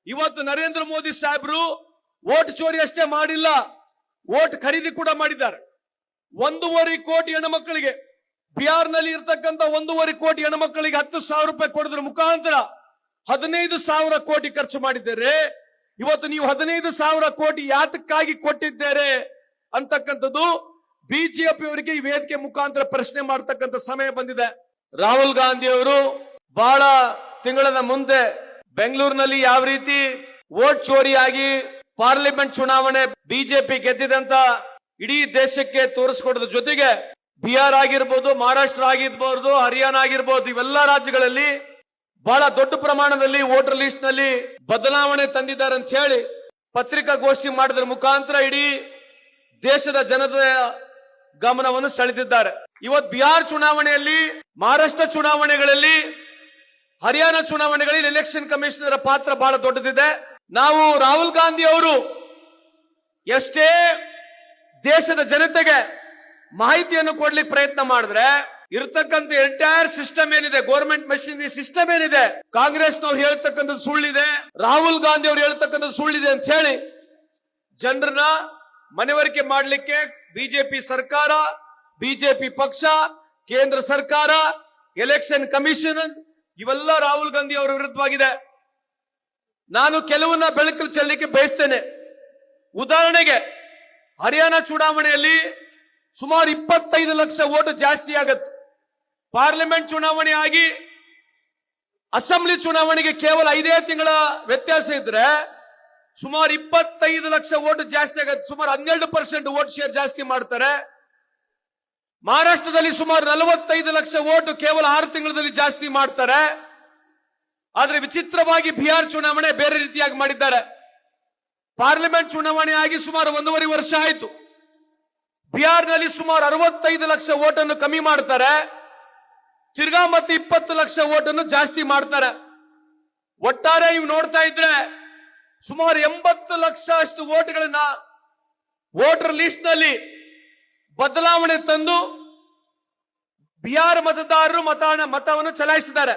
ಇವತ್ತು ನರೇಂದ್ರ ಮೋದಿ ಸಾಹೇಬ್ರು ವೋಟ್ ಚೋರಿ ಅಷ್ಟೇ ಮಾಡಿಲ್ಲ, ವೋಟ್ ಖರೀದಿ ಕೂಡ ಮಾಡಿದ್ದಾರೆ. 1.5 ಕೋಟಿ ಹೆಣ್ಮಕ್ಕಳಿಗೆ, ಬಿಹಾರ್ನಲ್ಲಿ ಇರ್ತಕ್ಕಂಥ 1.5 ಕೋಟಿ ಹೆಣ್ಮಕ್ಕಳಿಗೆ 10,000 ರೂಪಾಯಿ ಕೊಡೋದ್ರ ಮುಖಾಂತರ 15,000 ಕೋಟಿ ಖರ್ಚು ಮಾಡಿದ್ದಾರೆ. ಇವತ್ತು ನೀವು 15,000 ಕೋಟಿ ಯಾತಕ್ಕಾಗಿ ಕೊಟ್ಟಿದ್ದಾರೆ ಅಂತಕ್ಕಂಥದ್ದು ಬಿಜೆಪಿ ಅವರಿಗೆ ಈ ವೇದಿಕೆ ಮುಖಾಂತರ ಪ್ರಶ್ನೆ ಮಾಡತಕ್ಕಂಥ ಸಮಯ ಬಂದಿದೆ. ರಾಹುಲ್ ಗಾಂಧಿ ಅವರು ಬಹಳ ತಿಂಗಳ ಮುಂದೆ ಬೆಂಗಳೂರಿನಲ್ಲಿ ಯಾವ ರೀತಿ ವೋಟ್ ಚೋರಿಯಾಗಿ ಪಾರ್ಲಿಮೆಂಟ್ ಚುನಾವಣೆ ಬಿಜೆಪಿ ಗೆದ್ದಿದೆ ಅಂತ ಇಡೀ ದೇಶಕ್ಕೆ ತೋರಿಸ್ಕೊಡೋದ್ರ ಜೊತೆಗೆ ಬಿಹಾರ್ ಆಗಿರ್ಬೋದು, ಮಹಾರಾಷ್ಟ್ರ ಆಗಿರ್ಬೋದು, ಹರಿಯಾಣ ಆಗಿರ್ಬೋದು, ಇವೆಲ್ಲ ರಾಜ್ಯಗಳಲ್ಲಿ ಬಹಳ ದೊಡ್ಡ ಪ್ರಮಾಣದಲ್ಲಿ ವೋಟರ್ ಲಿಸ್ಟ್ ನಲ್ಲಿ ಬದಲಾವಣೆ ತಂದಿದ್ದಾರೆ ಅಂತ ಹೇಳಿ ಪತ್ರಿಕಾಗೋಷ್ಠಿ ಮಾಡಿದ್ರ ಮುಖಾಂತರ ಇಡೀ ದೇಶದ ಜನತೆಯ ಗಮನವನ್ನು ಸೆಳೆದಿದ್ದಾರೆ. ಇವತ್ತು ಬಿಹಾರ್ ಚುನಾವಣೆಯಲ್ಲಿ, ಮಹಾರಾಷ್ಟ್ರ ಚುನಾವಣೆಗಳಲ್ಲಿ, ಹರಿಯಾಣ ಚುನಾವಣೆಗಳಲ್ಲಿ ಎಲೆಕ್ಷನ್ ಕಮಿಷನರ್ ಪಾತ್ರ ಬಹಳ ದೊಡ್ಡದಿದೆ. ನಾವು ರಾಹುಲ್ ಗಾಂಧಿ ಅವರು ಎಷ್ಟೇ ದೇಶದ ಜನತೆಗೆ ಮಾಹಿತಿಯನ್ನು ಕೊಡ್ಲಿಕ್ಕೆ ಪ್ರಯತ್ನ ಮಾಡಿದ್ರೆ ಇರತಕ್ಕಂಥ ಎಂಟೈರ್ ಸಿಸ್ಟಮ್ ಏನಿದೆ, ಗೌರ್ಮೆಂಟ್ ಮೆಷಿನರಿ ಸಿಸ್ಟಮ್ ಏನಿದೆ, ಕಾಂಗ್ರೆಸ್ನವ್ರು ಹೇಳ್ತಕ್ಕಂಥದ್ದು ಸುಳ್ಳಿದೆ, ರಾಹುಲ್ ಗಾಂಧಿ ಅವರು ಹೇಳ್ತಕ್ಕಂಥದ್ದು ಸುಳ್ಳಿದೆ ಅಂತ ಹೇಳಿ ಜನರನ್ನ ಮನವರಿಕೆ ಮಾಡಲಿಕ್ಕೆ ಬಿಜೆಪಿ ಸರ್ಕಾರ, ಬಿಜೆಪಿ ಪಕ್ಷ, ಕೇಂದ್ರ ಸರ್ಕಾರ, ಎಲೆಕ್ಷನ್ ಕಮಿಷನ್ ಇವೆಲ್ಲ ರಾಹುಲ್ ಗಾಂಧಿ ಅವರ ವಿರುದ್ಧವಾಗಿದೆ. ನಾನು ಕೆಲವನ್ನ ಬೆಳಕಲ್ಲಿ ಚೆಲ್ಲಲಿಕ್ಕೆ ಬಯಸ್ತೇನೆ. ಉದಾಹರಣೆಗೆ ಹರಿಯಾಣ ಚುನಾವಣೆಯಲ್ಲಿ ಸುಮಾರು 25 ಲಕ್ಷ ಓಟು ಜಾಸ್ತಿ ಆಗತ್ತೆ. ಪಾರ್ಲಿಮೆಂಟ್ ಚುನಾವಣೆ ಆಗಿ ಅಸೆಂಬ್ಲಿ ಚುನಾವಣೆಗೆ ಕೇವಲ 5 ತಿಂಗಳ ವ್ಯತ್ಯಾಸ ಇದ್ರೆ ಸುಮಾರು 25 ಲಕ್ಷ ಓಟು ಜಾಸ್ತಿ ಆಗತ್ತೆ. ಸುಮಾರು 12% ಓಟ್ ಶೇರ್ ಜಾಸ್ತಿ ಮಾಡ್ತಾರೆ. ಮಹಾರಾಷ್ಟ್ರದಲ್ಲಿ ಸುಮಾರು 45 ಲಕ್ಷ ಓಟು ಕೇವಲ 6 ತಿಂಗಳಲ್ಲಿ ಜಾಸ್ತಿ ಮಾಡ್ತಾರೆ. ಆದ್ರೆ ವಿಚಿತ್ರವಾಗಿ ಬಿಹಾರ್ ಚುನಾವಣೆ ಬೇರೆ ರೀತಿಯಾಗಿ ಮಾಡಿದ್ದಾರೆ. ಪಾರ್ಲಿಮೆಂಟ್ ಚುನಾವಣೆ ಆಗಿ ಸುಮಾರು 1.5 ವರ್ಷ ಆಯಿತು. ಬಿಹಾರ್ನಲ್ಲಿ ಸುಮಾರು 65 ಲಕ್ಷ ಓಟನ್ನು ಕಮ್ಮಿ ಮಾಡ್ತಾರೆ, ತಿರ್ಗಾ ಮತ್ತೆ 20 ಲಕ್ಷ ಓಟನ್ನು ಜಾಸ್ತಿ ಮಾಡ್ತಾರೆ. ಒಟ್ಟಾರೆ ನೀವು ನೋಡ್ತಾ ಇದ್ರೆ ಸುಮಾರು 80 ಲಕ್ಷ ಅಷ್ಟು ಓಟ್ಗಳನ್ನ ವೋಟರ್ ಲಿಸ್ಟ್ ನಲ್ಲಿ ಬದಲಾವಣೆ ತಂದು ಬಿಹಾರ ಮತದಾರರು ಮತವನ್ನು ಚಲಾಯಿಸಿದ್ದಾರೆ.